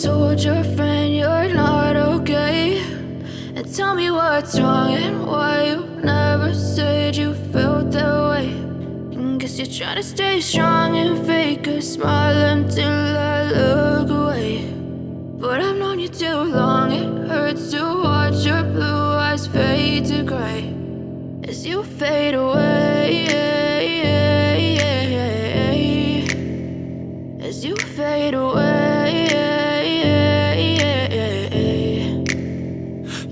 told your friend you're not okay, and tell me what's wrong and why you never said you felt that way. And guess you're trying to stay strong and fake a smile until I look away. But I've known you too long, it hurts to watch your blue eyes fade to gray as you fade away, as you fade away.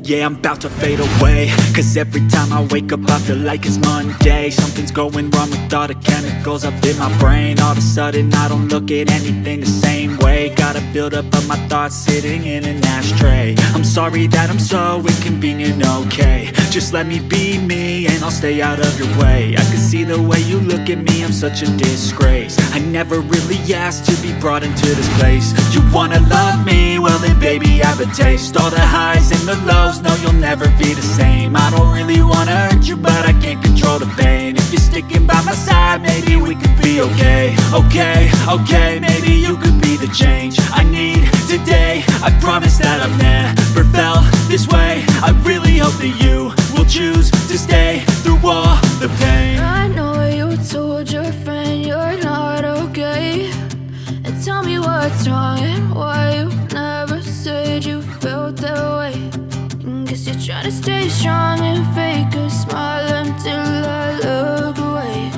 Yeah, I'm about to fade away, cause every time I wake up I feel like it's Monday. Something's going wrong with all the chemicals up in my brain. All of a sudden I don't look at anything the same way. Gotta build up of my thoughts sitting in an ashtray. I'm sorry that I'm so inconvenient, okay. Just let me be me and I'll stay out of your way. I can see the way you look at me, I'm such a disgrace. I never really asked to be brought into this place. You wanna love me? Well then baby I have a taste. All the highs and the lows, no you'll never be the same. I don't really wanna hurt you but I can't control the pain. If you're sticking by my side maybe we could be okay. Okay, maybe you could be the change I need today. I promise that I've never felt this way. I really hope that you will choose to stay through all the pain. I know you told your friend you're not okay, and tell me what's wrong and why you never said you felt that way. And guess you're trying to stay strong and fake a smile until I look away.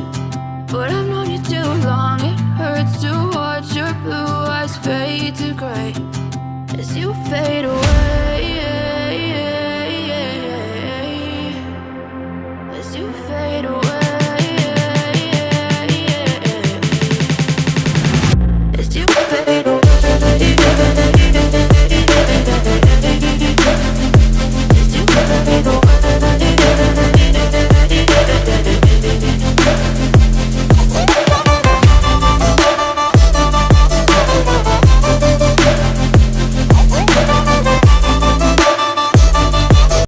But I've known you too long, it hurts to watch your blue eyes fade